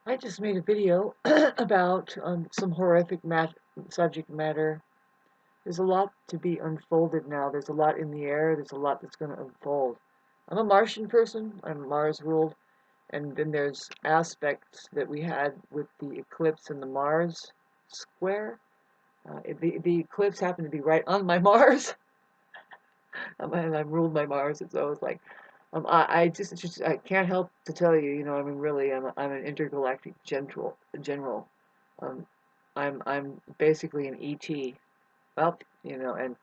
I just made a video about some horrific subject matter. There's a lot to be unfolded now. There's a lot in the air. There's a lot that's going to unfold. I'm a Martian person. I'm Mars ruled. And then there's aspects that we had with the eclipse and the Mars square. The eclipse happened to be right on my Mars. And I'm ruled by Mars. And so it's like, I can't help to tell you, I mean, really, I'm an intergalactic general. Um, I'm basically an ET. Well, and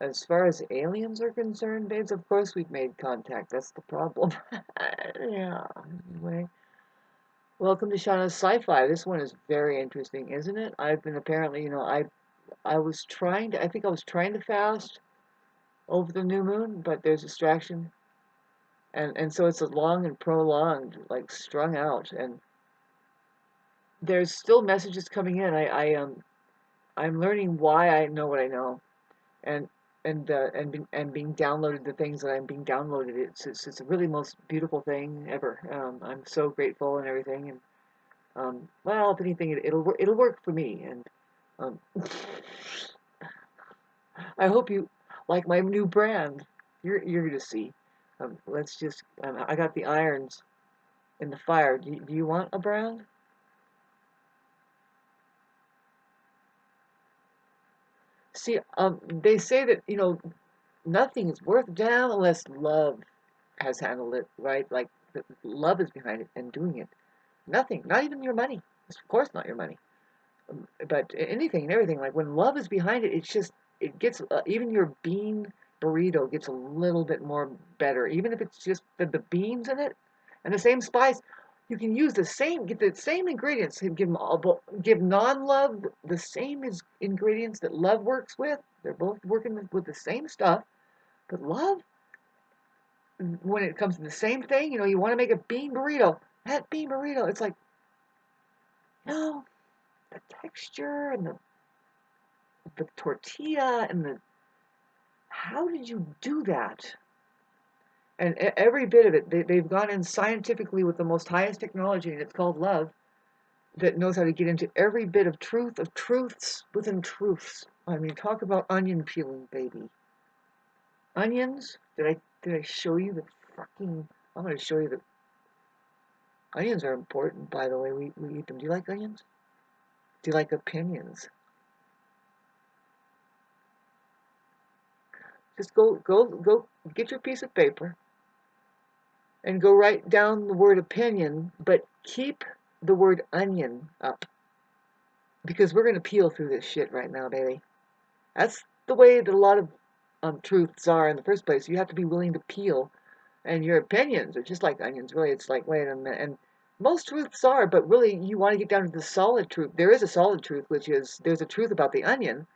as far as aliens are concerned, babes, of course we've made contact. That's the problem. Yeah. Anyway, welcome to Shauna's Sci-Fi. This one is very interesting, isn't it? I've been apparently, I was trying to, I think I was trying to fast over the new moon, but there's distraction, and so it's a long and prolonged, like strung out, and there's still messages coming in. I'm learning why I know what I know, and and being downloaded the things that I'm being downloaded. It's a really most beautiful thing ever. I'm so grateful and everything, and well, if anything, it'll work for me, and um, I hope you like my new brand. You're gonna see. Let's just. I got the irons in the fire. Do you want a brand? See, they say that nothing is worth a damn unless love has handled it, right? Like love is behind it and doing it. Nothing, not even your money. Of course, not your money, but anything and everything. Like when love is behind it, it's just it gets even your bean burrito gets a little bit more better, even if it's just the beans in it and the same spice. You can use get the same ingredients and give them all, give non-love the same ingredients that love works with. They're both working with the same stuff, but love, when it comes to the same thing, you want to make a bean burrito. That bean burrito, it's like, no, the texture and the tortilla and the how did you do that? And every bit of it, they've gone in scientifically with the most highest technology, and it's called love, that knows how to get into every bit of truths within truths. I mean, talk about onion peeling, baby. Onions? Did I show you the fucking? I'm going to show you the onions are important, by the way. We eat them. Do you like onions? Do you like opinions? Just go get your piece of paper and go write down the word opinion, but keep the word onion up because we're going to peel through this shit right now, baby. That's the way that a lot of truths are in the first place. You have to be willing to peel, and your opinions are just like onions. Really, it's like, wait a minute. And most truths are, but really, you want to get down to the solid truth. There is a solid truth, which is there's a truth about the onion,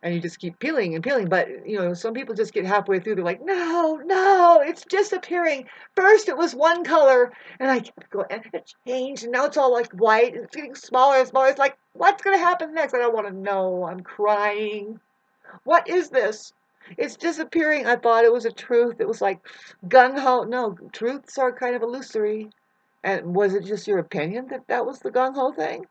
and you just keep peeling and peeling. But some people just get halfway through. They're like, no, no, it's disappearing. First it was one color, and I kept going, and it changed, and now it's all like white, and it's getting smaller and smaller. It's like, what's gonna happen next? I don't want to know. I'm crying. What is this? It's disappearing. I thought it was a truth. It was like gung ho. No, truths are kind of illusory. And was it just your opinion that that was the gung ho thing?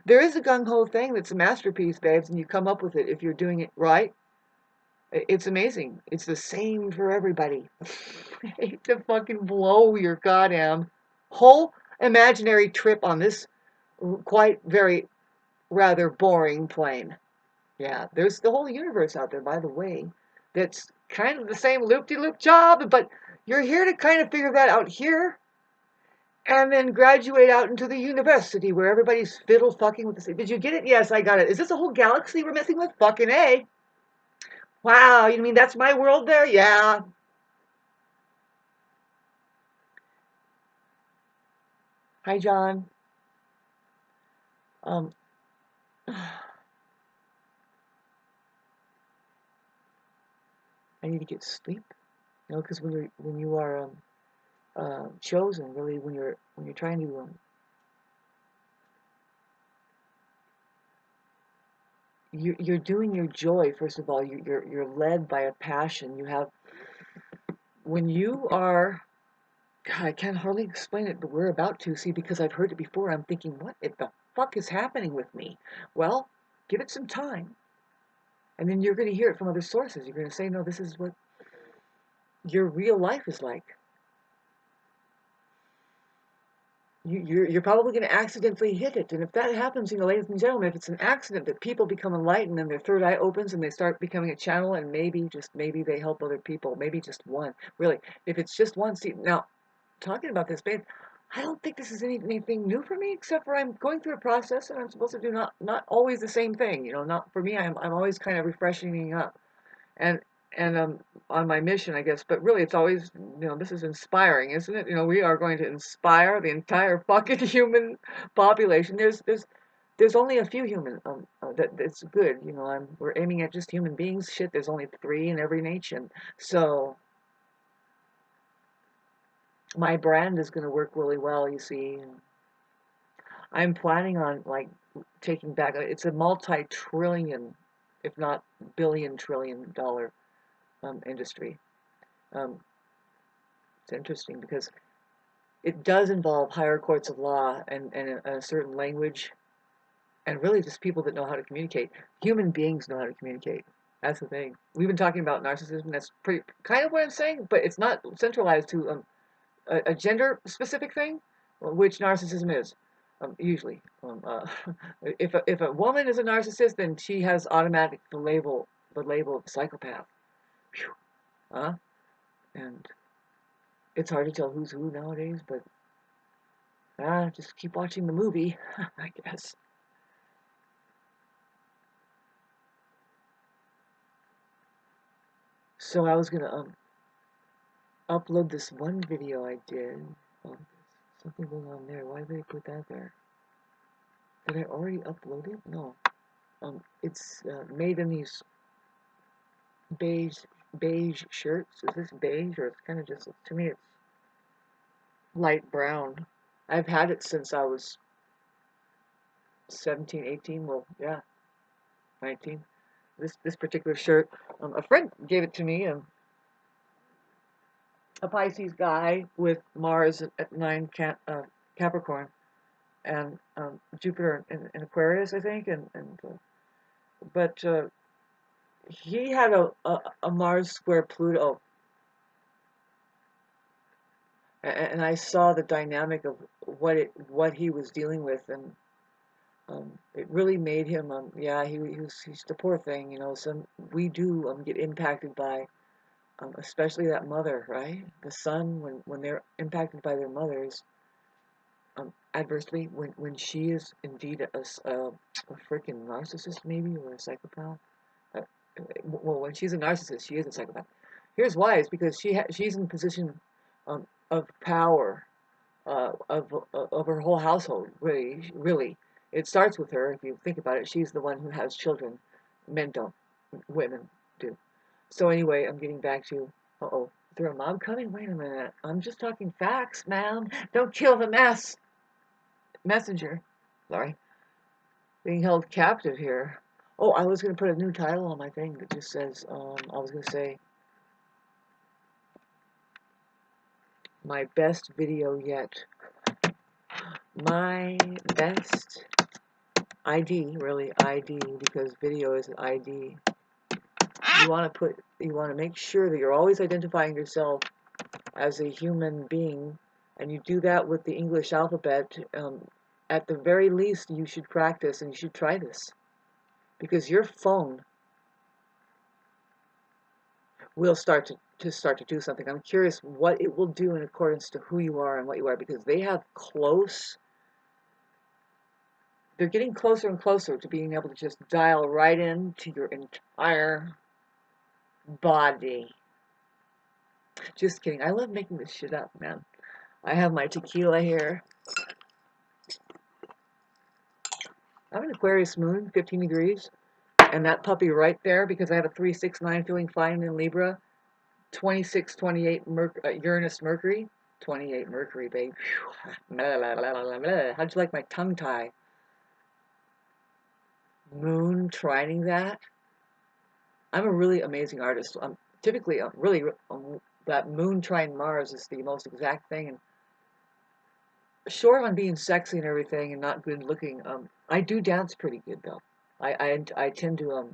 There is a gung ho thing that's a masterpiece, babes, and you come up with it if you're doing it right. It's amazing. It's the same for everybody. I hate to fucking blow your goddamn whole imaginary trip on this quite very rather boring plane. Yeah, there's the whole universe out there, by the way, that's kind of the same loop-de-loop job, but you're here to kind of figure that out here and then graduate out into the university where everybody's fiddle fucking with the same. Did you get it? Yes, I got it. Is this a whole galaxy we're messing with? Fucking A. Wow, you mean that's my world there? Yeah. Hi, John. Um, I need to get sleep. Because when you are chosen, really, when you're trying to you're doing your joy. First of all, you're led by a passion. You have when you are God, I can hardly explain it, but we're about to see because I've heard it before. I'm thinking, what the fuck is happening with me? Well, give it some time, and then you're going to hear it from other sources. You're going to say, no, this is what your real life is like. You're probably going to accidentally hit it. And if that happens, ladies and gentlemen, if it's an accident that people become enlightened and their third eye opens and they start becoming a channel, and maybe, just maybe, they help other people, maybe just one, really, if it's just one, see, now, talking about this, babe, I don't think this is anything new for me, except for I'm going through a process and I'm supposed to do not always the same thing, not for me, I'm always kind of refreshing up. And on my mission, I guess. But really, it's always, this is inspiring, isn't it? We are going to inspire the entire fucking human population. There's only a few human that's good. We're aiming at just human beings. Shit, there's only 3 in every nation. So my brand is going to work really well. You see, I'm planning on taking back. It's a multi-trillion, if not billion-trillion-dollar industry. Um, It's interesting because it does involve higher courts of law and a certain language, and really just people that know how to communicate. Human beings know how to communicate. That's the thing. We've been talking about narcissism. That's pretty kind of what I'm saying, but it's not centralized to a gender-specific thing, which narcissism is. Usually, if a woman is a narcissist, then she has automatic the label of psychopath. Whew. Huh? And it's hard to tell who's who nowadays, but just keep watching the movie, I guess. So I was gonna upload this one video I did. Oh, something going on there. Why did they put that there? Did I already upload it? No. It's made in these beige shirts. Is this beige, or it's kind of just, to me it's light brown. I've had it since I was 17, 18. Well, yeah, 19. This particular shirt, a friend gave it to me, and a Pisces guy with Mars at 9 Capricorn, and Jupiter in Aquarius, I think, but he had a Mars square Pluto, and I saw the dynamic of what he was dealing with, and it really made him, yeah, he's the poor thing, so we do get impacted by, especially that mother, right? The son, when they're impacted by their mothers, adversely, when she is indeed a freaking narcissist, maybe, or a psychopath. Uh, well, when she's a narcissist, she is a psychopath. Here's why: it's because she's in a position of power, of her whole household. Really, really, it starts with her. If you think about it, she's the one who has children. Men don't, women do. So anyway, I'm getting back to. Uh-oh, is there a mob coming? Wait a minute. I'm just talking facts, ma'am. Don't kill the messenger. Sorry. Being held captive here. Oh, I was going to put a new title on my thing that just says, I was going to say, my best video yet. My best ID, really ID, because video is an ID. You want to make sure that you're always identifying yourself as a human being, and you do that with the English alphabet. At the very least, you should practice and you should try this, because your phone will start to do something. I'm curious what it will do in accordance to who you are and what you are, because they're getting closer and closer to being able to just dial right into your entire body. Just kidding. I love making this shit up, man. I have my tequila here. I'm an Aquarius moon, 15 degrees. And that puppy right there, because I have a 369 feeling fine in Libra, 26, 28 Uranus Mercury. 28 Mercury, babe. How'd you like my tongue tie? Moon trining that. I'm a really amazing artist. Typically, really, that moon trine Mars is the most exact thing. And short on being sexy and everything and not good looking, I do dance pretty good though. I tend to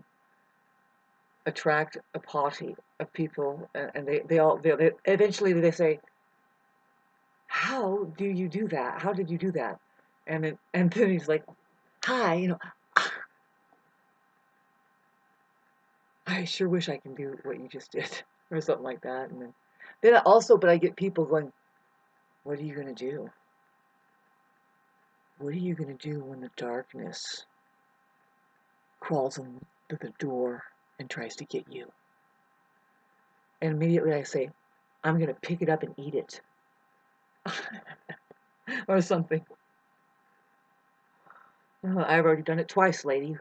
attract a party of people, and they eventually they say, "How do you do that? How did you do that?" And then he's like, "Hi, I sure wish I can do what you just did," or something like that. And then but I get people going, "What are you gonna do? What are you gonna do when the darkness crawls under the door and tries to get you?" And immediately I say, "I'm gonna pick it up and eat it," or something. I've already done it twice, lady.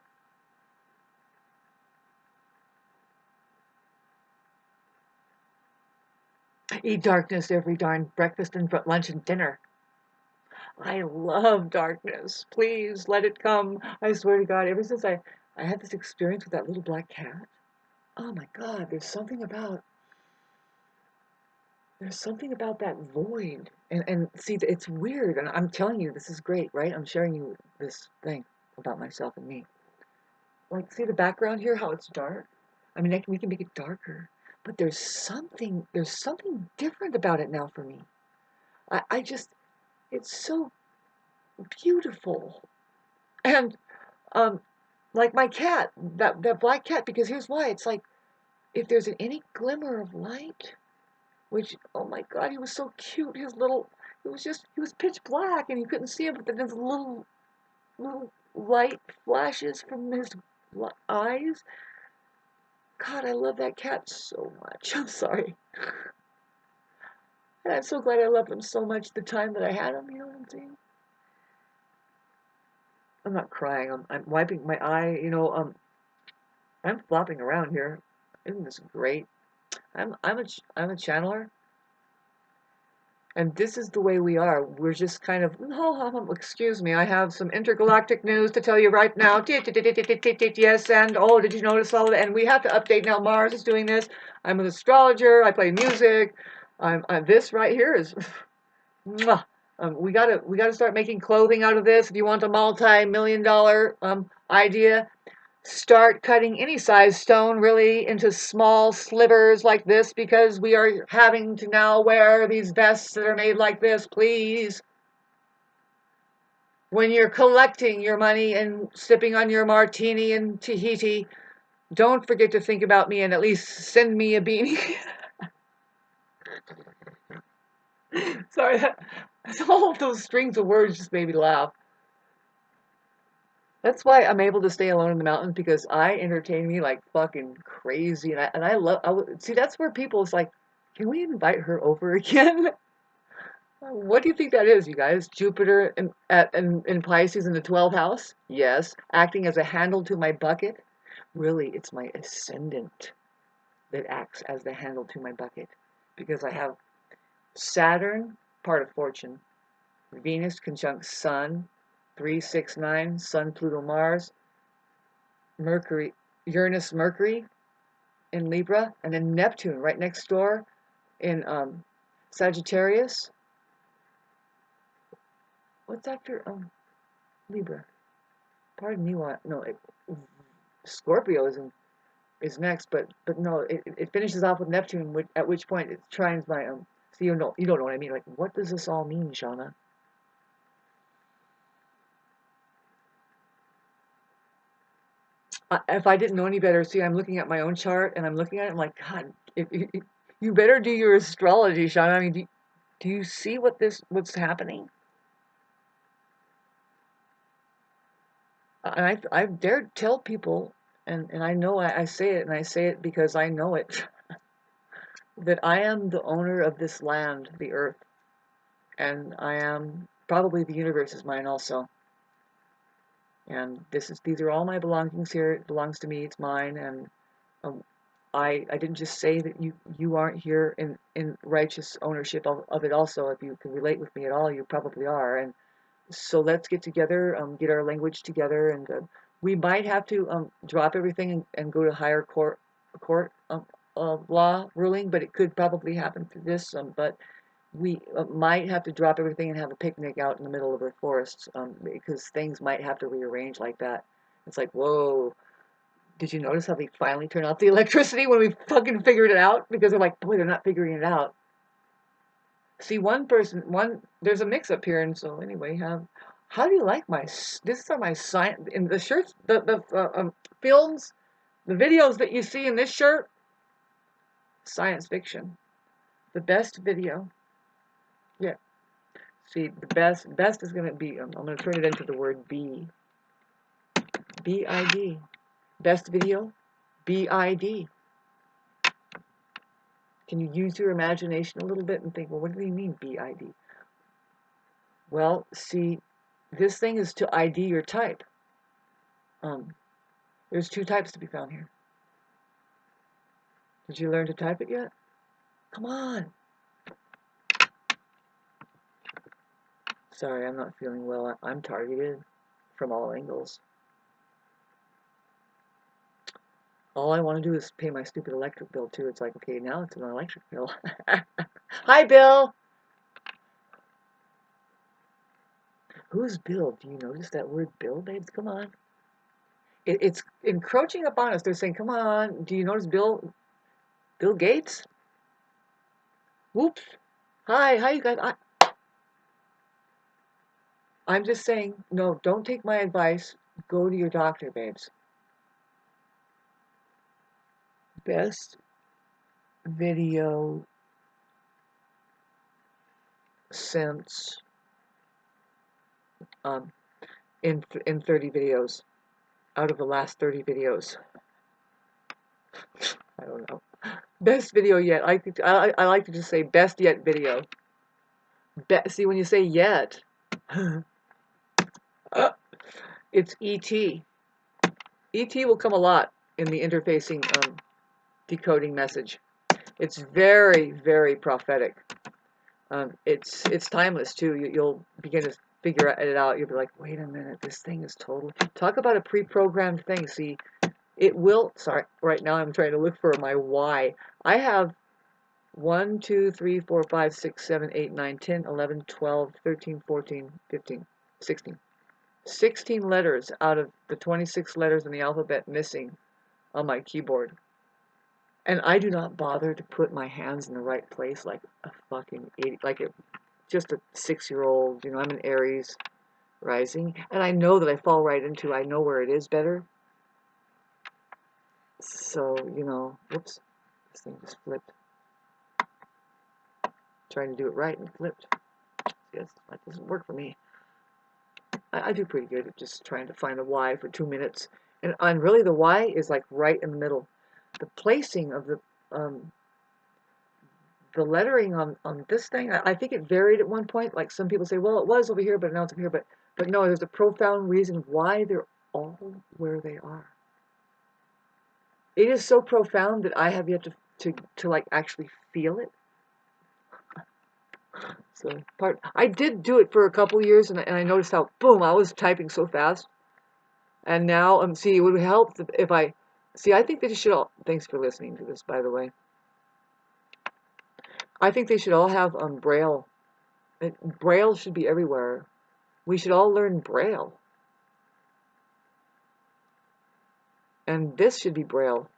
I eat darkness every darn breakfast and lunch and dinner. I love darkness. Please let it come. I swear to God, ever since I had this experience with that little black cat, oh my God, there's something about that void. And see, it's weird. And I'm telling you, this is great, right? I'm sharing you this thing about myself and me. Like, see the background here, how it's dark? I mean, we can make it darker, but there's something different about it now for me. I just, it's so beautiful. And, um, like my cat, that black cat, because here's why, it's like, if there's any glimmer of light, which, oh my God, he was so cute, he was pitch black and you couldn't see him, but then there's little light flashes from his eyes. God, I love that cat so much. I'm sorry. And I'm so glad I loved him so much the time that I had him, you know what I'm saying? I'm not crying. I'm wiping my eye, I'm flopping around here. Isn't this great? I'm a channeler, and this is the way we are. We're just kind of, oh, excuse me, I have some intergalactic news to tell you right now. Yes, and oh, did you notice all of that? And we have to update now. Mars is doing this. I'm an astrologer. I play music. This right here is mwah. We gotta start making clothing out of this. If you want a multi-million-dollar idea, start cutting any size stone really into small slivers like this, because we are having to now wear these vests that are made like this, please. When you're collecting your money and sipping on your martini in Tahiti, don't forget to think about me and at least send me a beanie. Sorry, all of those strings of words just made me laugh. That's why I'm able to stay alone in the mountains, because I entertain me like fucking crazy, and I love. See, that's where people is like, can we invite her over again? What do you think that is, you guys? Jupiter in Pisces in the 12th house? Yes, acting as a handle to my bucket. Really, it's my ascendant that acts as the handle to my bucket, because I have Saturn, part of fortune, Venus conjunct Sun, 369, Sun, Pluto, Mars, Mercury, Uranus, Mercury in Libra, and then Neptune right next door in Sagittarius. What's after Libra? Pardon me, what? No, Scorpio is next, but no, it finishes off with Neptune, at which point it trines my So you don't know what I mean. Like, what does this all mean, Shauna? If I didn't know any better, see, I'm looking at my own chart and I'm looking at it. I'm like, God, if you better do your astrology, Shauna. I mean, do you see what's happening? And I've dared tell people, and I know I say it, and I say it because I know it, that I am the owner of this land, the earth, and I am probably the universe is mine also. And these are all my belongings here. It belongs to me. It's mine. And um, I didn't just say that you aren't here in righteous ownership of it also. If you can relate with me at all, you probably are. And so let's get together, get our language together, and we might have to drop everything and go to higher court. law ruling, but it could probably happen through this. But we might have to drop everything and have a picnic out in the middle of the forest, because things might have to rearrange like that. It's like, whoa, did you notice how they finally turned off the electricity when we fucking figured it out? Because they're like, boy, they're not figuring it out. See, there's a mix up here, and so anyway, how do you like this are my science, in the shirts, the films, the videos that you see in this shirt, science fiction. The best video. Yeah. See, the best is going to be, I'm going to turn it into the word B. BID. Best video, BID. Can you use your imagination a little bit and think, well, what do they mean, BID? Well, see, this thing is to ID your type. There's 2 types to be found here. Did you learn to type it yet? Come on. Sorry, I'm not feeling well. I'm targeted from all angles. All I want to do is pay my stupid electric bill, too. It's like, okay, now it's an electric bill. Hi, Bill! Who's Bill? Do you notice that word Bill, babes? Come on. It's encroaching upon us. They're saying, come on. Do you notice Bill Gates? Whoops. Hi, you guys. I'm just saying, no, don't take my advice. Go to your doctor, babes. Best video since in 30 videos, out of the last 30 videos. I don't know. Best video yet. I like to just say best yet video. See, when you say yet, it's ET. ET will come a lot in the interfacing decoding message. It's very, very prophetic. It's timeless too. You'll begin to figure it out. You'll be like, wait a minute, this thing is total. Talk about a pre-programmed thing. See, it will. Sorry, right now I'm trying to look for my Y. I have 1, 2, 3, 4, 5, 6, 7, 8, 9, 10, 11, 12, 13, 14, 15, 16. 16 letters out of the 26 letters in the alphabet missing on my keyboard. And I do not bother to put my hands in the right place like a fucking idiot, just a 6-year-old. You know, I'm an Aries rising, and I know that I fall right into, I know where it is better. So, you know, whoops, this thing just flipped. Trying to do it right and flipped. Yes, that doesn't work for me. I do pretty good at just trying to find a Y for 2 minutes. And really the Y is like right in the middle. The placing of the lettering on this thing, I think it varied at one point. Like some people say, well, it was over here, but now it's over here. But no, there's a profound reason why they're all where they are. It is so profound that I have yet to like actually feel it. So I did do it for a couple years, and I noticed how, boom, I was typing so fast. And now, see, it would help if I think they should all, thanks for listening to this, by the way. I think they should all have Braille. Braille should be everywhere. We should all learn Braille. And this should be Braille.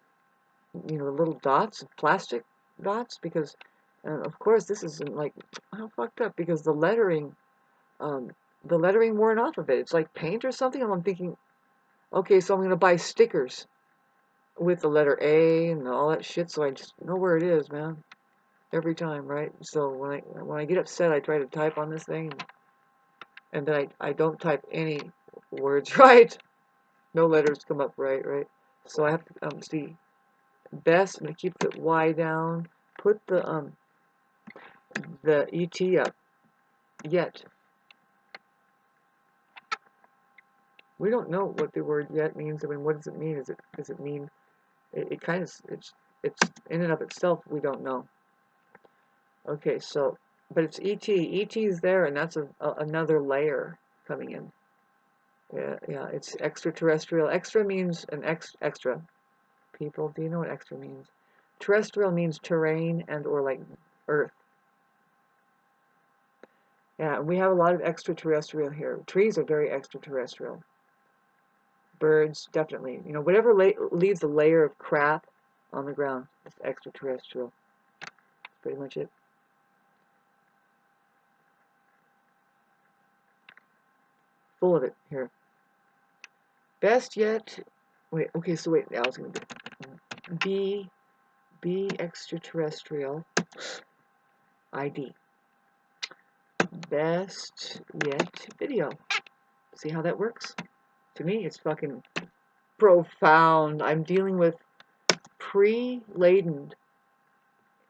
You know, the little dots, plastic dots, because, of course, this isn't like, how fucked up, because the lettering worn off of it. It's like paint or something, and I'm thinking, okay, so I'm going to buy stickers with the letter A and all that shit, so I just know where it is, man. Every time, right? So when I get upset, I try to type on this thing, and then I don't type any words right. No letters come up right? So I have to see best. I'm gonna keep the Y down. Put the ET up. Yet. We don't know what the word yet means. I mean, what does it mean? Does it mean it kind of it's in and of itself? We don't know. Okay, so, but it's ET. ET is there, and that's another layer coming in. Yeah, it's extraterrestrial. Extra means an extra. People, do you know what extra means? Terrestrial means terrain and or like earth. Yeah, we have a lot of extraterrestrial here. Trees are very extraterrestrial. Birds, definitely. You know, whatever leaves a layer of crap on the ground, it's extraterrestrial. That's pretty much it. Full of it here. Best yet. Wait, okay, so wait, I was going to do be extraterrestrial ID. Best yet video. See how that works? To me, it's fucking profound. I'm dealing with pre-laden,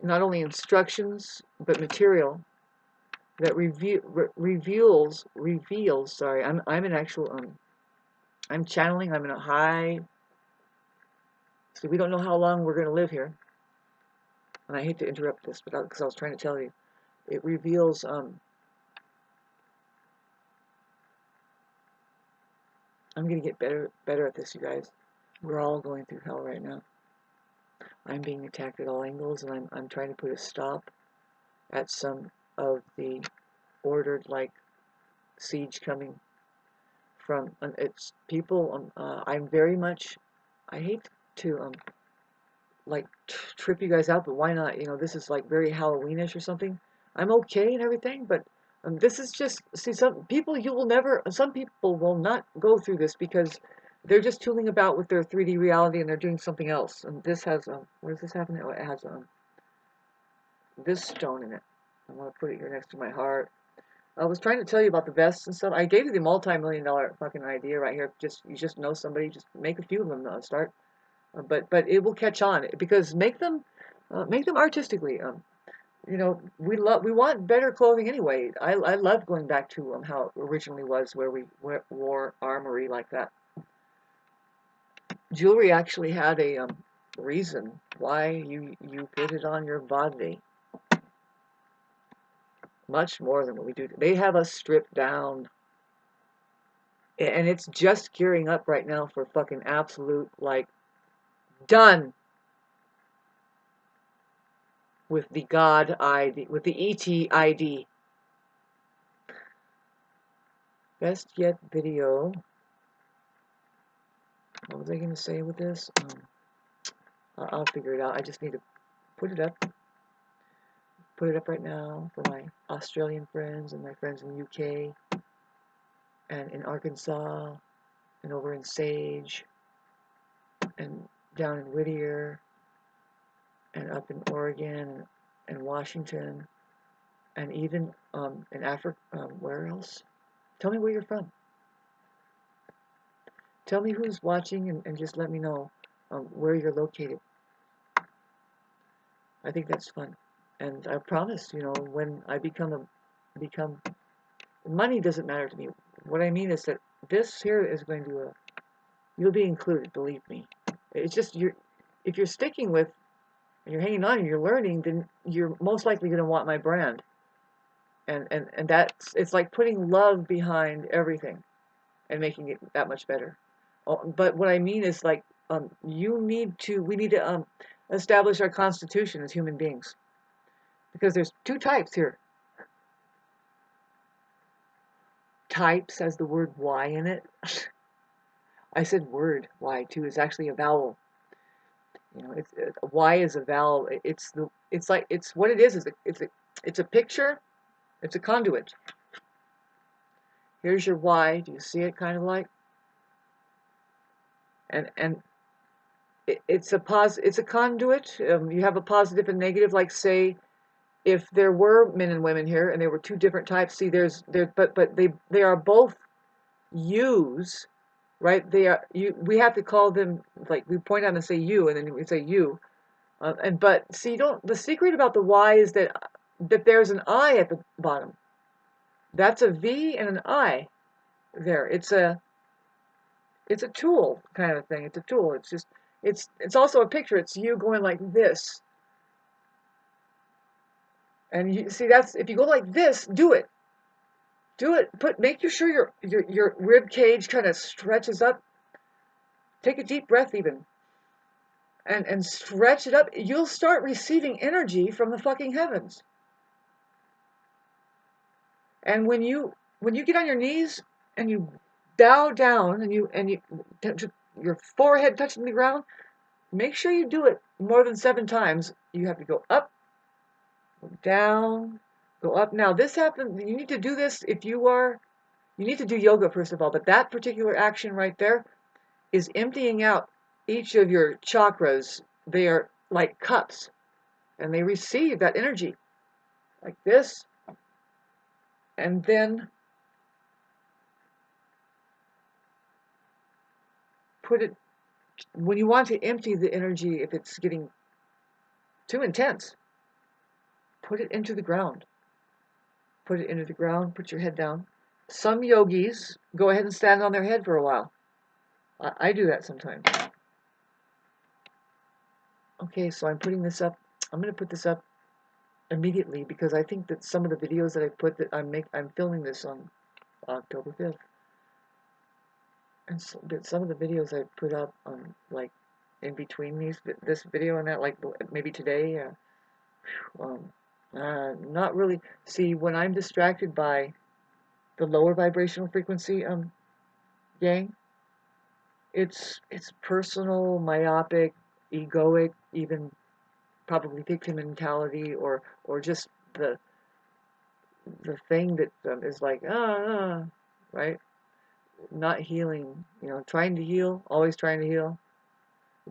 not only instructions, but material that reveals, sorry, I'm an actual, I'm channeling, I'm in a high, so we don't know how long we're going to live here. And I hate to interrupt this, but because I was trying to tell you, it reveals, I'm going to get better at this, you guys. We're all going through hell right now. I'm being attacked at all angles, and I'm trying to put a stop at some of the ordered, like, siege coming from, it's people, I'm very much, I hate to, like, trip you guys out, but why not? You know, this is, like, very Halloweenish or something. I'm okay and everything, but this is just, see, some people will not go through this because they're just tooling about with their 3D reality and they're doing something else. And this has, what does this have in it? Oh, it has, this stone in it. I want to put it here next to my heart. I was trying to tell you about the vests and stuff. I gave you the multi-million-dollar fucking idea right here. You just know somebody, just make a few of them. Start, but it will catch on because make them artistically. You know, we want better clothing anyway. I love going back to how it originally was, where we wore armory like that. Jewelry actually had a reason why you put it on your body. Much more than what we do. They have us stripped down. And it's just gearing up right now for fucking absolute, like, done with the God ID, with the ET ID. Best yet video. What was I going to say with this? I'll figure it out. I just need to put it up. Put it up right now for my Australian friends and my friends in the UK and in Arkansas and over in Sage and down in Whittier and up in Oregon and Washington and even in Africa. Where else? Tell me where you're from. Tell me who's watching and just let me know where you're located. I think that's fun. And I promise, you know, when I become money doesn't matter to me. What I mean is that this here is going to, you'll be included, believe me. It's just, if you're sticking with, and you're hanging on and you're learning, then you're most likely going to want my brand. And that's, it's like putting love behind everything and making it that much better. But what I mean is, like, we need to establish our constitution as human beings. Because there's two types here. Types has the word Y in it. I said word Y too. It's actually a vowel. You know, Y is a vowel. It's what it is. It's a picture. It's a conduit. Here's your Y. Do you see it? Kind of like. And it's a conduit. You have a positive and negative. Like, say, if there were men and women here and there were two different types, see, but they are both U's, right? We have to call them, like, we point out and say you, and then we say you, but see, the secret about the Y is that there's an I at the bottom. That's a V and an I there. It's a tool kind of thing. It's a tool. It's just, it's also a picture. It's you going like this. And you see, that's, if you go like this, do it. Do it. Make sure your rib cage kind of stretches up. Take a deep breath even. and stretch it up, you'll start receiving energy from the fucking heavens. And when you get on your knees and you bow down and your forehead touching the ground, make sure you do it more than 7 times. You have to go up, go down, go up. Now this happens, you need to do this if you need to do yoga first of all, but that particular action right there is emptying out each of your chakras. They are like cups, and they receive that energy like this, and then put it, when you want to empty the energy, if it's getting too intense, put it into the ground. Put it into the ground, put your head down. Some yogis go ahead and stand on their head for a while. I do that sometimes. Okay, so I'm putting this up. I'm going to put this up immediately because I think that some of the videos that I put that I'm filming this on October 5th. And so, but some of the videos I put up on, like, in between this video and that, like maybe today, not really. See, when I'm distracted by the lower vibrational frequency gang, it's personal, myopic, egoic, even probably victim mentality, or just the thing that is like right, not healing, trying to heal, always trying to heal.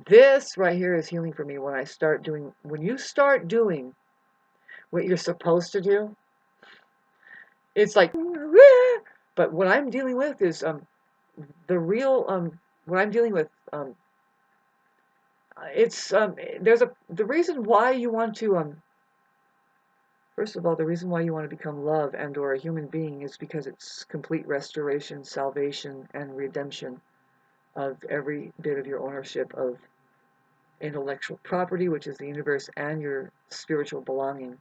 This right here is healing for me when you start doing what you're supposed to do. It's like, but what I'm dealing with is the real what I'm dealing with. It's the reason why you want to first of all, the reason why you want to become love and or a human being is because it's complete restoration, salvation, and redemption of every bit of your ownership of intellectual property, which is the universe, and your spiritual belonging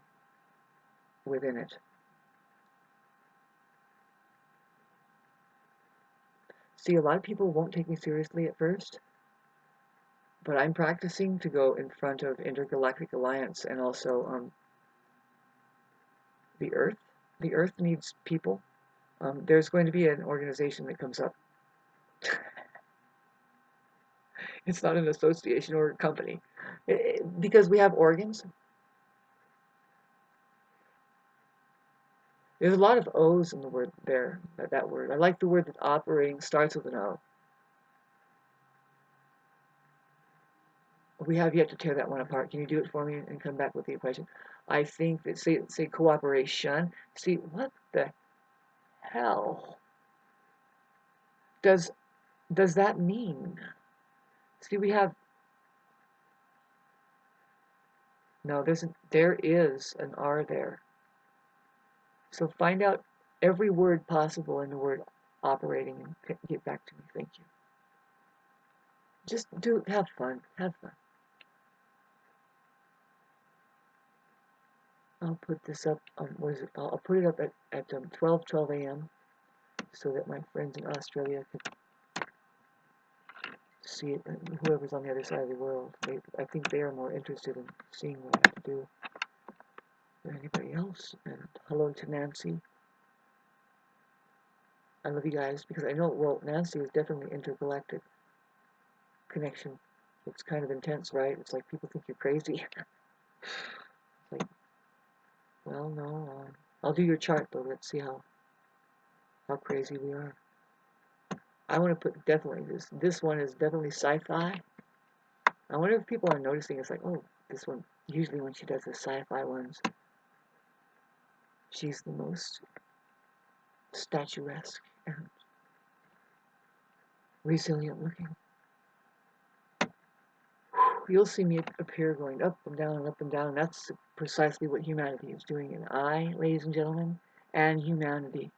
within it. See, a lot of people won't take me seriously at first, but I'm practicing to go in front of Intergalactic Alliance and also the Earth. The Earth needs people. There's going to be an organization that comes up. It's not an association or a company. Because we have organs. There's a lot of O's in the word there, that word. I like the word that operating starts with an O. We have yet to tear that one apart. Can you do it for me and come back with the equation? I think that, say cooperation. See, what the hell does that mean? See, we have, no, there is an R there. So find out every word possible in the word operating and get back to me. Thank you. Just have fun. Have fun. I'll put this up, I'll put it up at 12 a.m. so that my friends in Australia could see it, and whoever's on the other side of the world. I think they are more interested in seeing what I have to do than anybody else. And hello to Nancy. I love you guys because I know, well, Nancy is definitely intergalactic connection. It's kind of intense, right? It's like people think you're crazy. It's like, well, no, I'll do your chart though. Let's see how crazy we are. I want to put definitely this one is definitely sci-fi. I wonder if people are noticing. It's like, oh, this one, usually when she does the sci-fi ones, she's the most statuesque and resilient looking. You'll see me appear going up and down and up and down. That's precisely what humanity is doing. And I, ladies and gentlemen, and humanity.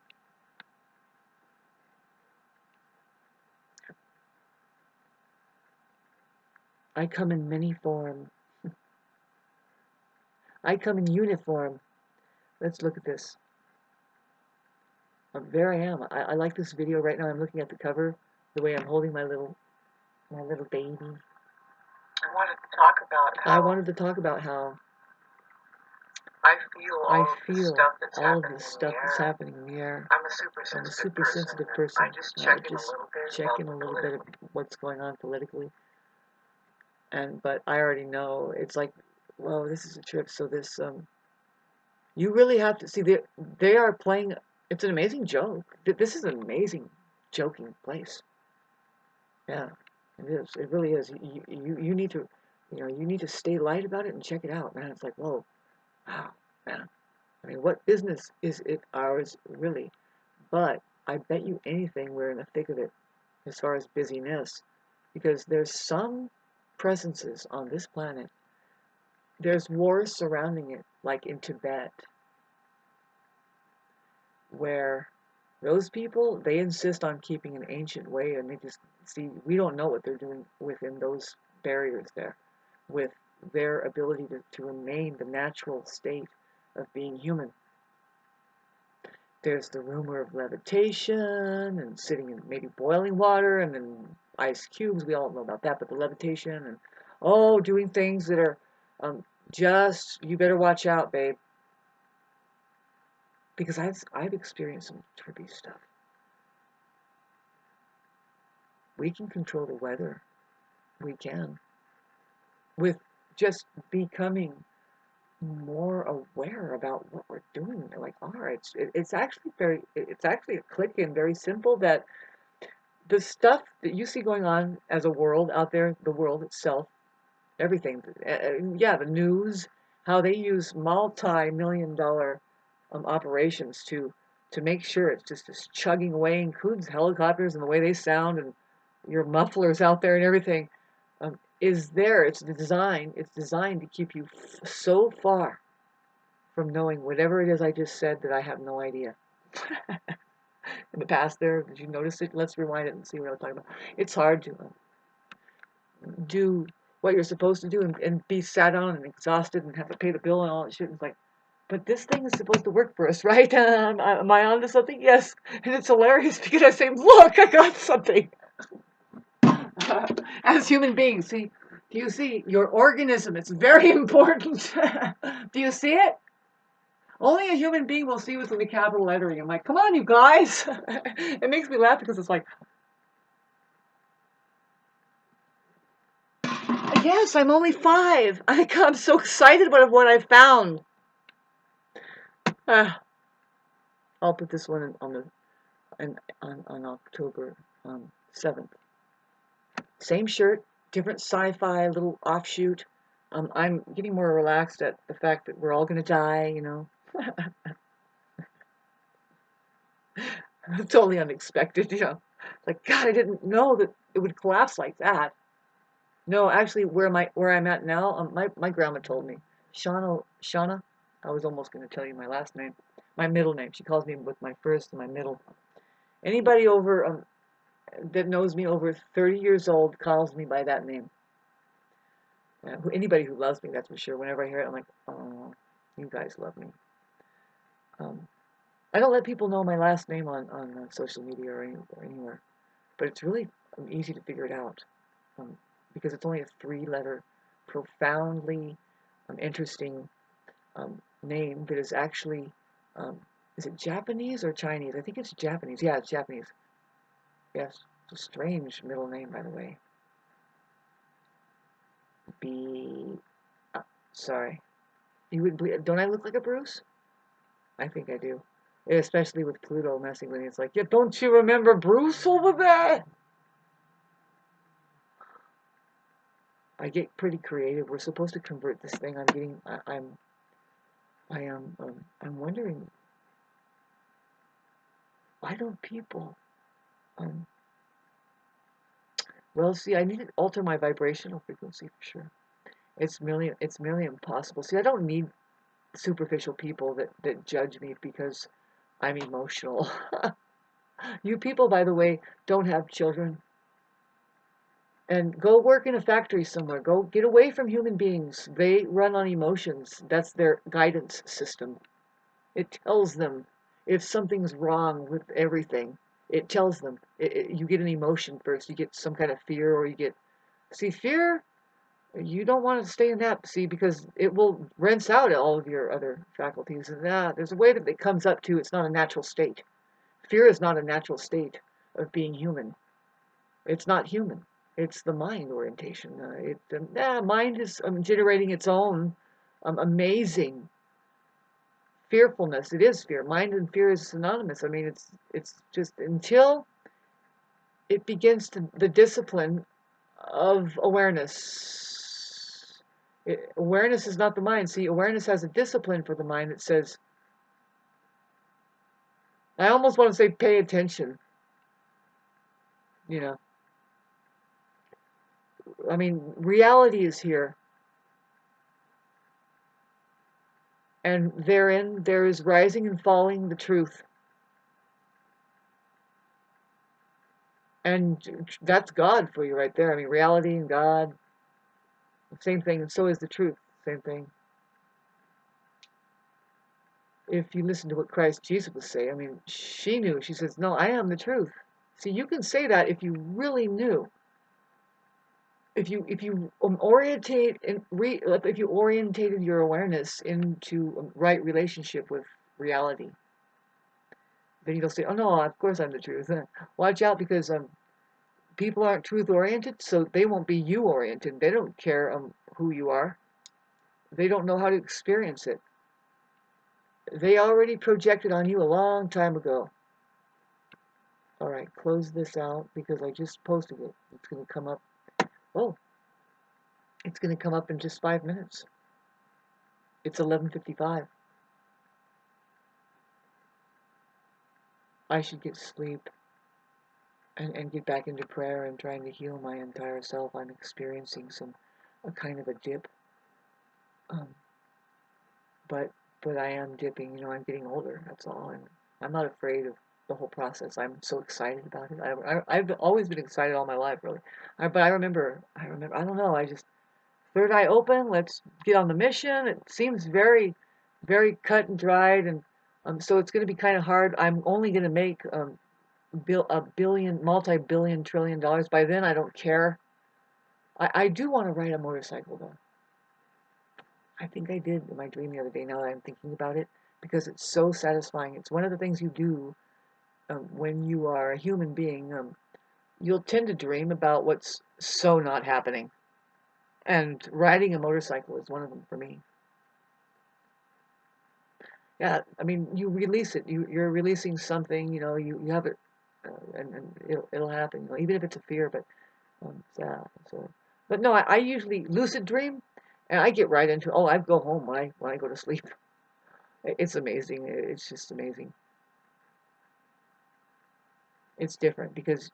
I come in many forms. I come in uniform. Let's look at this. There I am. I like this video right now. I'm looking at the cover, the way I'm holding my little baby. wanted to talk about how I feel all of this stuff that's happening in the air. I'm a super sensitive person. I just check in a little bit of what's going on politically. But I already know it's like, well, this is a trip. So this you really have to see they are playing. It's an amazing joke. This is an amazing joking place. Yeah, it is. It really is. You need to, you need to stay light about it and check it out, man. It's like, whoa, wow, man. I mean, what business is it ours, really? But I bet you anything we're in the thick of it as far as busyness, because there's some presences on this planet. There's wars surrounding it, like in Tibet, where those people, they insist on keeping an ancient way, and they just see, we don't know what they're doing within those barriers there, with their ability to remain the natural state of being human. There's the rumor of levitation and sitting in maybe boiling water and then ice cubes. We all know about that, but the levitation and doing things that are just, you better watch out, babe. Because I've experienced some trippy stuff. We can control the weather. We can. With just becoming more aware about what we're doing. Like, all right, it's actually a click in, very simple, that the stuff that you see going on as a world out there, the world itself, everything, the news, how they use multi-million-dollar operations to make sure it's just chugging away, includes helicopters and the way they sound and your mufflers out there and everything, is there. It's designed to keep you so far from knowing whatever it is I just said that I have no idea. In the past there, did you notice it? Let's rewind it and see what I'm talking about. It's hard to do what you're supposed to do and be sat on and exhausted and have to pay the bill and all that shit. It's like, but this thing is supposed to work for us, right? Am I onto something? Yes. And it's hilarious because I say, look, I got something. As human beings, see, do you see your organism? It's very important. Do you see it? Only a human being will see what's in the capital lettering. I'm like, come on, you guys. It makes me laugh because it's like, yes, I'm only 5. I'm so excited about what I found. I'll put this one on October 7th. Same shirt, different sci-fi little offshoot. I'm getting more relaxed at the fact that we're all gonna die, Totally unexpected, Like, God, I didn't know that it would collapse like that. No, actually, where I'm at now, my grandma told me, Shauna. I was almost going to tell you my last name, my middle name. She calls me with my first and my middle. Anybody over that knows me over 30 years old calls me by that name. Anybody who loves me, that's for sure. Whenever I hear it, I'm like, oh, you guys love me. I don't let people know my last name on social media or anywhere, but it's really easy to figure it out. Because it's only a 3-letter, profoundly interesting name that is actually, is it Japanese or Chinese? I think it's Japanese. Yeah, it's Japanese. Yes, it's a strange middle name, by the way. Sorry. Don't I look like a Bruce? I think I do. Especially with Pluto messing with me. It's like, yeah, don't you remember Bruce over there? I get pretty creative. We're supposed to convert this thing. I'm wondering, why don't people, well, see, I need to alter my vibrational frequency for sure. It's merely impossible. See, I don't need superficial people that judge me because I'm emotional. You people, by the way, don't have children. And go work in a factory somewhere. Go get away from human beings. They run on emotions. That's their guidance system. It tells them if something's wrong with everything. It tells them. You get an emotion first. You get some kind of fear, or you get... See, fear You don't want to stay in that, see, because it will rinse out all of your other faculties. And there's a way that it comes up to, it's not a natural state. Fear is not a natural state of being human. It's not human. It's the mind orientation. Mind is generating its own amazing fearfulness. It is fear. Mind and fear is synonymous. I mean, it's just until it begins to the discipline of awareness. Awareness is not the mind. See, awareness has a discipline for the mind that says, I almost want to say, pay attention. You know, I mean, reality is here. And therein there is rising and falling the truth. And that's God for you right there. I mean, reality and God, same thing. And so is the truth, same thing. If you listen to what Christ Jesus would say, I mean, she knew. She says, no, I am the truth. See, you can say that if you really knew. If you orientate and if you orientated your awareness into a right relationship with reality, then you'll say, oh no, of course I'm the truth. Watch out, because people aren't truth oriented, so they won't be you oriented. They don't care who you are. They don't know how to experience it. They already projected on you a long time ago. All right, close this out because I just posted it. It's going to come up. Oh, it's going to come up in just 5 minutes. It's 11:55. I should get sleep and get back into prayer and trying to heal my entire self. I'm experiencing a kind of a dip. Um, but I am dipping. You know, I'm getting older. That's all. I'm not afraid of the whole process. I'm so excited about it. I've always been excited all my life, really. But I remember. I don't know. I just third eye open. Let's get on the mission. It seems very, very cut and dried, and so it's going to be kind of hard. I'm only going to make a billion, multi-billion, trillion dollars. By then, I don't care. I do want to ride a motorcycle, though. I think I did in my dream the other day, now that I'm thinking about it, because it's so satisfying. It's one of the things you do when you are a human being. You'll tend to dream about what's so not happening. And riding a motorcycle is one of them for me. Yeah, I mean, you release it. You're releasing something, you know, you have it, and it'll happen, you know, even if it's a fear, but yeah, so. But no, I usually lucid dream, and I get right into, I go home when I go to sleep. It's amazing. It's just amazing. It's different because,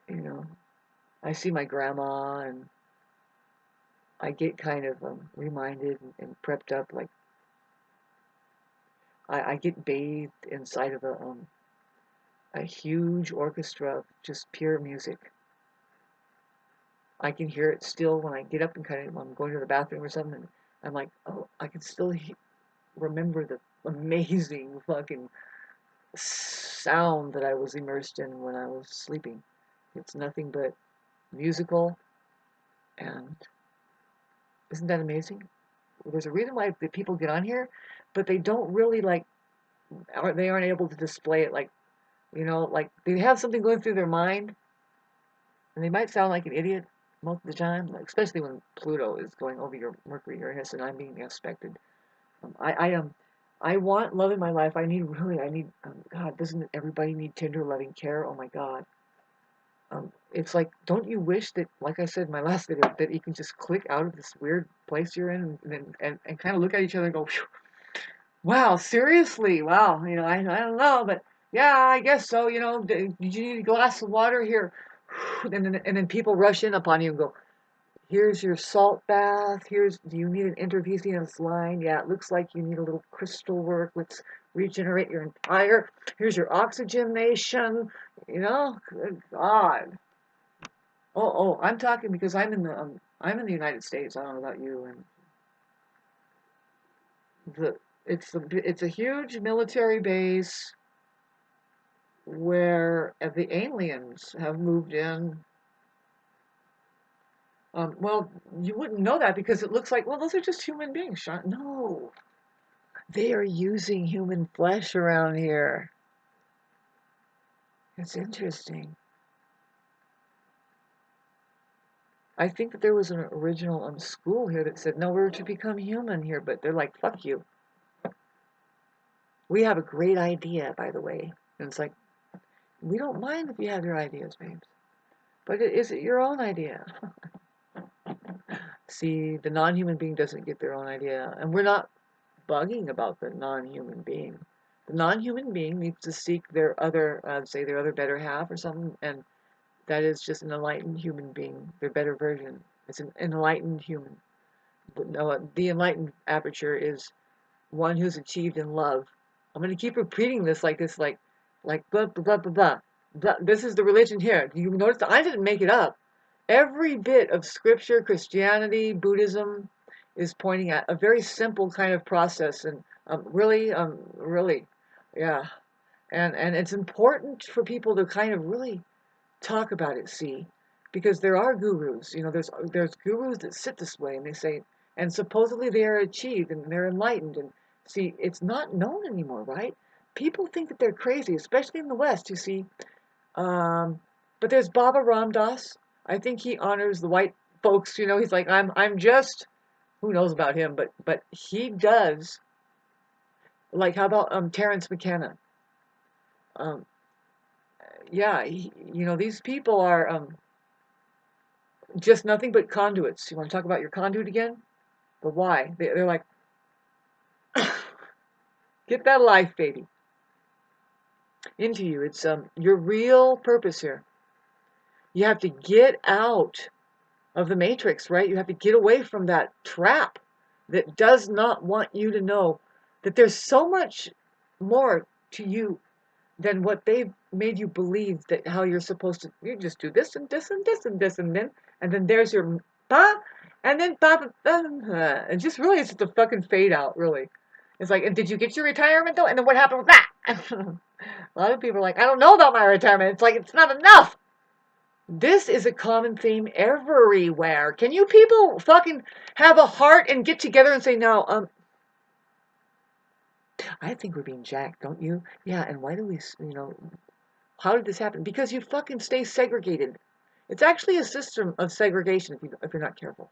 you know, I see my grandma and I get kind of reminded and prepped up. Like I get bathed inside of a huge orchestra of just pure music. I can hear it still when I get up and kind of I'm going to the bathroom or something. And I'm like, oh, I can still remember the amazing fucking sound that I was immersed in when I was sleeping. It's nothing but musical, and isn't that amazing? There's a reason why the people get on here, but they don't really they aren't able to display it like, you know, like they have something going through their mind, and they might sound like an idiot most of the time, like, especially when Pluto is going over your Mercury, Uranus, and I'm being aspected. I want love in my life. I need, God, doesn't everybody need tender, loving care? Oh my God. It's like, don't you wish that, like I said in my last video, that you can just click out of this weird place you're in and kind of look at each other and go, wow, seriously, wow, you know, I don't know, but yeah, I guess so, you know, did you need a glass of water here? And then people rush in upon you and go, here's your salt bath. Do you need an intravenous line? Yeah, it looks like you need a little crystal work. Let's regenerate your entire. Here's your oxygenation. You know, good God. I'm talking because I'm in the United States. I don't know about you. And it's a huge military base where the aliens have moved in. Well, you wouldn't know that because it looks like, well, those are just human beings, Sean. No, they are using human flesh around here. It's interesting. I think that there was an original school here that said, no, we're to become human here, but they're like, fuck you. We have a great idea, by the way. And it's like, we don't mind if you have your ideas, babes. But is it your own idea? See, the non-human being doesn't get their own idea. And we're not bugging about the non-human being. The non-human being needs to seek their other, say their other better half or something, and that is just an enlightened human being, their better version. It's an enlightened human. The enlightened aperture is one who's achieved in love. I'm going to keep repeating this, like blah, blah, blah, blah, blah, blah. This is the religion here. You notice that I didn't make it up. Every bit of scripture, Christianity, Buddhism is pointing at a very simple kind of process. And really, yeah. And it's important for people to kind of really talk about it, see, because there are gurus. There's gurus that sit this way and they say, and supposedly they are achieved and they're enlightened. And see, it's not known anymore, right? People think that they're crazy, especially in the West, you see. But there's Baba Ram Dass. I think he honors the white folks. He's like, I'm just, who knows about him, but he does. Like, how about Terence McKenna? Um, yeah, these people are just nothing but conduits. You want to talk about your conduit again? But why? They're like, get that life, baby, into you. It's your real purpose here. You have to get out of the matrix, right? You have to get away from that trap that does not want you to know that there's so much more to you than what they've made you believe, that how you're supposed to. You just do this and this and this and this and then there's your ba, and then ba, and just really it's just a fucking fade out, really. It's like, and did you get your retirement though? And then what happened with that? A lot of people are like, I don't know about my retirement. It's like, it's not enough. This is a common theme everywhere. Can you people fucking have a heart and get together and say, no, I think we're being jacked, don't you? Yeah, and why do we, how did this happen? Because you fucking stay segregated. It's actually a system of segregation if you're not careful.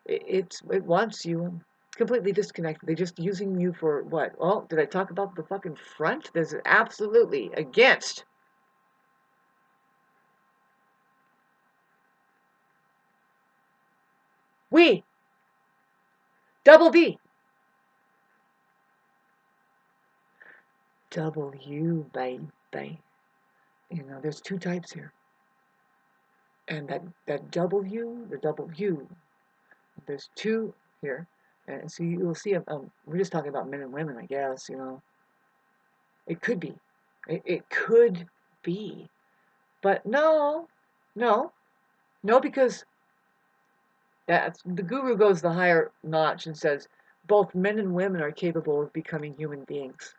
It wants you completely disconnected. They're just using you for what? Oh, did I talk about the fucking front? There's absolutely against. We, double D. W, baby. There's two types here. And that W, the W, there's two here. And so you'll see, we're just talking about men and women, I guess, It could be. It could be. But no, because the guru goes the higher notch and says both men and women are capable of becoming human beings.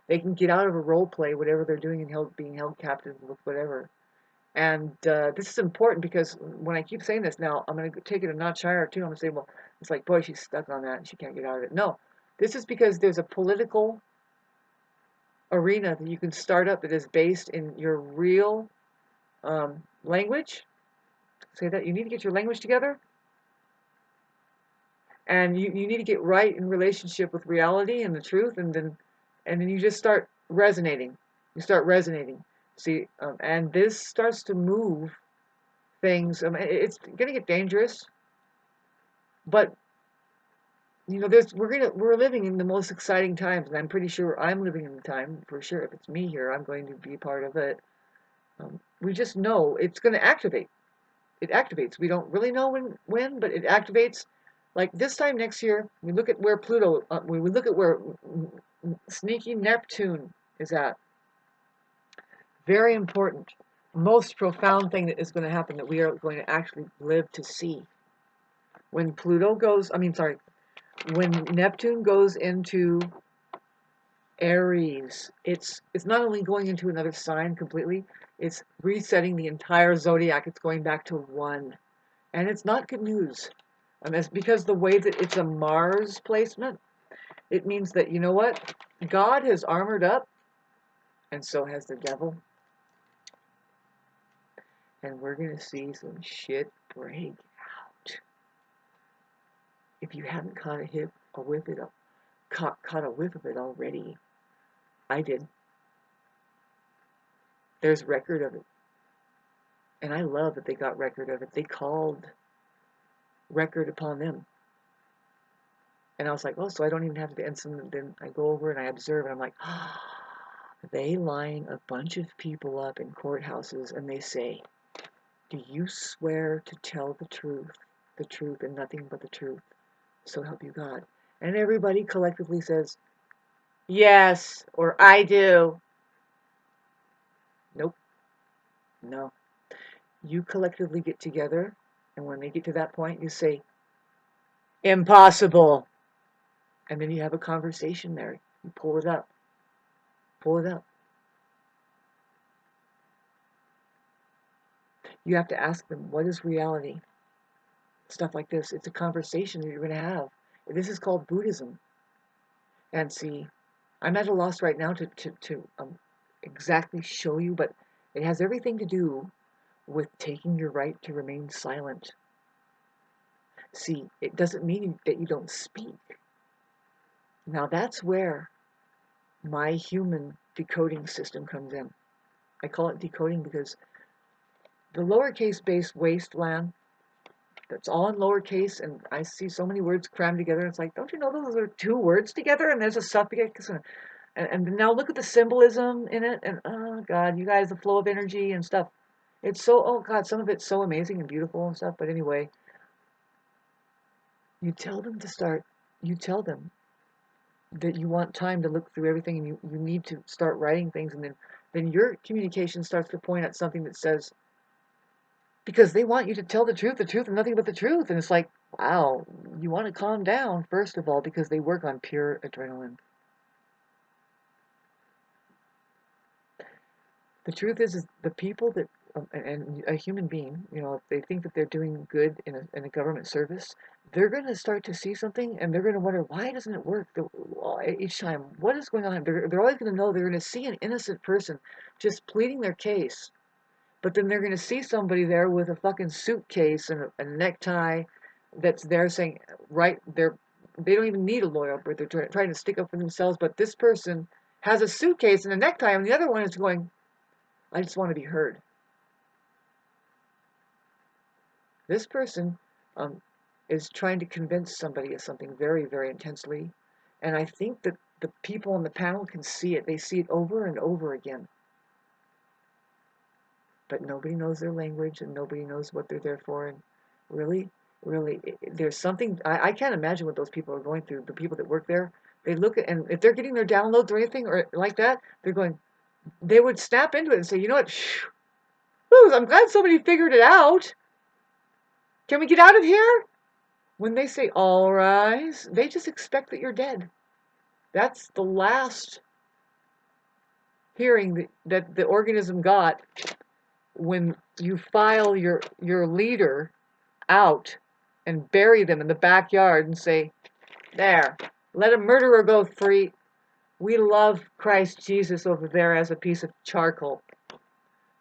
They can get out of a role play, whatever they're doing, and being held captive with whatever. And this is important because when I keep saying this now, I'm going to take it a notch higher too. I'm going to say, well, it's like, boy, she's stuck on that and she can't get out of it. No, this is because there's a political arena that you can start up that is based in your real language. Say that you need to get your language together, and you need to get right in relationship with reality and the truth, and then you just start resonating. You start resonating. See, and this starts to move things. It's going to get dangerous, but we're living in the most exciting times, and I'm pretty sure I'm living in the time for sure. If it's me here, I'm going to be part of it. We just know it's going to activate. It activates. We don't really know when, but it activates. Like this time next year, we look at where Pluto. We look at where sneaky Neptune is at. Very important, most profound thing that is going to happen that we are going to actually live to see. When Pluto goes, when Neptune goes into Aries, it's not only going into another sign completely, It's resetting the entire zodiac. It's going back to one. And it's not good news. And it's because the way that it's a Mars placement, it means that, you know what? God has armored up, and so has the devil. And we're going to see some shit break out. If you haven't caught a whiff of it already, I did. There's record of it. And I love that they got record of it. They called record upon them. And I was like, oh, so I don't even have to end some. Then I go over and I observe, and I'm like, ah, they line a bunch of people up in courthouses, and they say, do you swear to tell the truth, and nothing but the truth, so help you God? And everybody collectively says, yes, or I do. Nope, no. You collectively get together, and when they get to that point, you say, impossible. And then you have a conversation there. You pull it up. Pull it up. You have to ask them, what is reality? Stuff like this. It's a conversation that you're going to have. This is called Buddhism. And see, I'm at a loss right now to exactly show you, but it has everything to do with taking your right to remain silent. See, it doesn't mean that you don't speak. Now that's where my human decoding system comes in. I call it decoding because the lowercase base wasteland, that's all in lowercase, and I see so many words crammed together. It's like, don't you know those are two words together, and there's a suffix, and now look at the symbolism in it, and oh God, you guys, the flow of energy and stuff. It's so, oh God, some of it's so amazing and beautiful and stuff. But anyway, you tell them that you want time to look through everything, and you need to start writing things, and then your communication starts to point at something that says, because they want you to tell the truth, and nothing but the truth. And it's like, wow, you want to calm down, first of all, because they work on pure adrenaline. The truth is the people that, and a human being, you know, if they think that they're doing good in a government service, they're going to start to see something, and they're going to wonder, why doesn't it work each time? What is going on? They're always going to know, they're going to see an innocent person just pleading their case. But then they're going to see somebody there with a fucking suitcase and a necktie that's there saying, right, they don't even need a lawyer, but they're trying to stick up for themselves. But this person has a suitcase and a necktie, and the other one is going, I just want to be heard. This person is trying to convince somebody of something very, very intensely. And I think that the people on the panel can see it. They see it over and over again. But nobody knows their language, and nobody knows what they're there for. And really, there's something, I can't imagine what those people are going through. The people that work there, they look at, and if they're getting their downloads or anything or like that, they would snap into it and say, you know what, I'm glad somebody figured it out. Can we get out of here? When they say, all rise, they just expect that you're dead. That's the last hearing that the organism got when you file your leader out and bury them in the backyard and say, there, let a murderer go free. We love Christ Jesus over there as a piece of charcoal.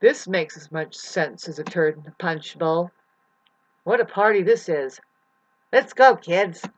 This makes as much sense as a turd in a punch bowl. What a party this is. Let's go, kids.